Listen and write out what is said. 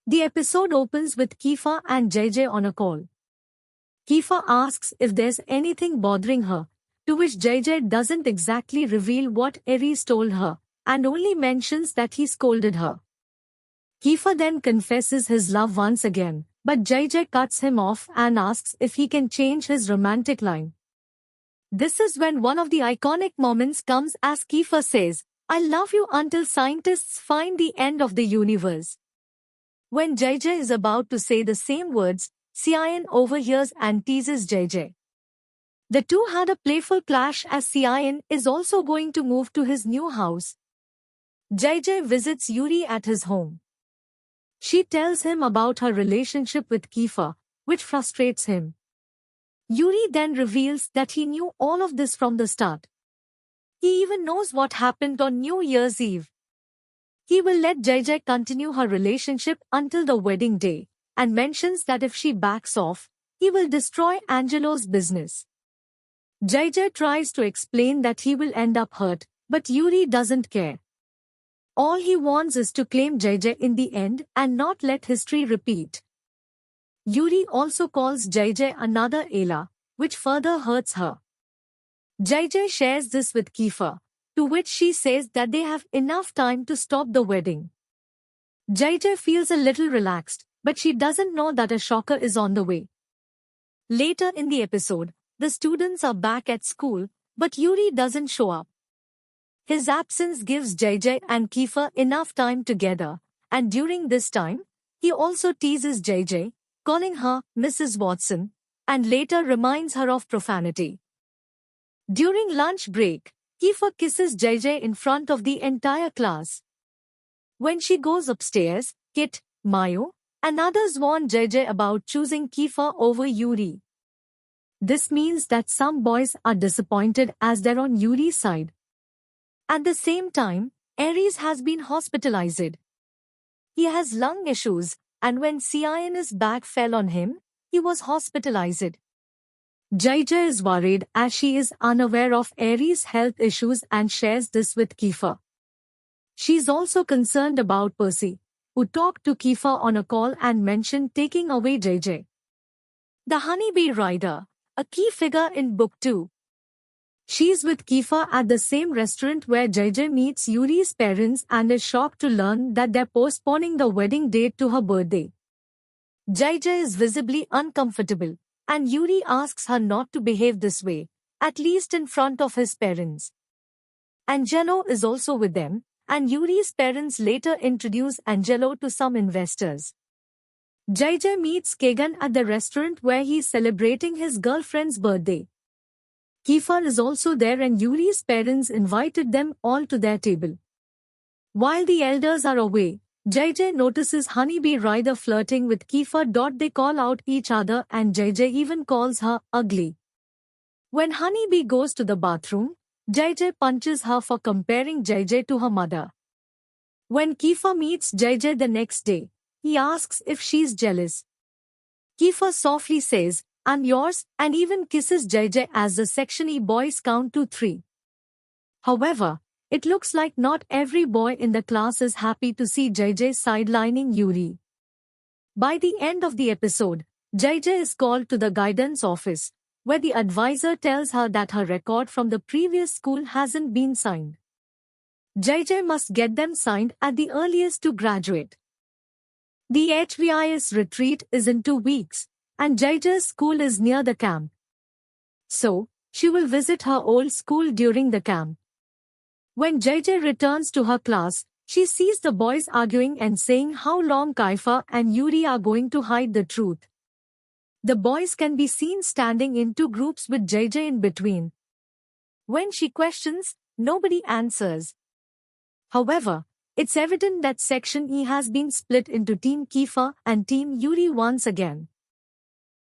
The episode opens with Kiefer and JJ on a call. Kiefer asks if there's anything bothering her, to which JJ doesn't exactly reveal what Aries told her, and only mentions that he scolded her. Kiefer then confesses his love once again, but JJ cuts him off and asks if he can change his romantic line. This is when one of the iconic moments comes as Kiefer says, "I love you until scientists find the end of the universe." When JJ is about to say the same words, Sian overhears and teases JJ. The two had a playful clash as Sian is also going to move to his new house. JJ visits Yuri at his home. She tells him about her relationship with Kiefer, which frustrates him. Yuri then reveals that he knew all of this from the start. He even knows what happened on New Year's Eve. He will let JJ continue her relationship until the wedding day, and mentions that if she backs off, he will destroy Angelo's business. JJ tries to explain that he will end up hurt, but Yuri doesn't care. All he wants is to claim JJ in the end and not let history repeat. Yuri also calls JJ another Ayla, which further hurts her. JJ shares this with Kiefer, to which she says that they have enough time to stop the wedding. JJ feels a little relaxed, but she doesn't know that a shocker is on the way. Later in the episode, the students are back at school, but Yuri doesn't show up. His absence gives JJ and Kiefer enough time together, and during this time, he also teases JJ, calling her Mrs. Watson, and later reminds her of profanity. During lunch break, Kiefer kisses JJ in front of the entire class. When she goes upstairs, Kit, Mayo, and others warn JJ about choosing Kiefer over Yuri. This means that some boys are disappointed as they're on Yuri's side. At the same time, Aries has been hospitalized. He has lung issues, and when Sienna's bag fell on him, he was hospitalized. JJ is worried as she is unaware of Aries' health issues and shares this with Kiefer. She's also concerned about Percy, who talked to Kiefer on a call and mentioned taking away JJ. The honeybee rider, a key figure in Book 2. She's with Kiefer at the same restaurant where JJ meets Yuri's parents and is shocked to learn that they're postponing the wedding date to her birthday. JJ is visibly uncomfortable, and Yuri asks her not to behave this way, at least in front of his parents. Angelo is also with them, and Yuri's parents later introduce Angelo to some investors. JJ meets Kagan at the restaurant where he's celebrating his girlfriend's birthday. Kiefer is also there and Yuri's parents invited them all to their table. While the elders are away, JJ notices Honeybee Rider flirting with Kiefer. They call out each other and JJ even calls her ugly. When Honeybee goes to the bathroom, JJ punches her for comparing JJ to her mother. When Kiefer meets JJ the next day, he asks if she's jealous. Kiefer softly says, "I'm yours," and even kisses JJ as the Section E boys count to 3. However, it looks like not every boy in the class is happy to see JJ sidelining Yuri. By the end of the episode, JJ is called to the guidance office, where the advisor tells her that her record from the previous school hasn't been signed. JJ must get them signed at the earliest to graduate. The HVIS retreat is in 2 weeks, and JJ's school is near the camp. So, she will visit her old school during the camp. When JJ returns to her class, she sees the boys arguing and saying how long Kiefer and Yuri are going to hide the truth. The boys can be seen standing in 2 groups with JJ in between. When she questions, nobody answers. However, it's evident that Section E has been split into Team Kiefer and Team Yuri once again.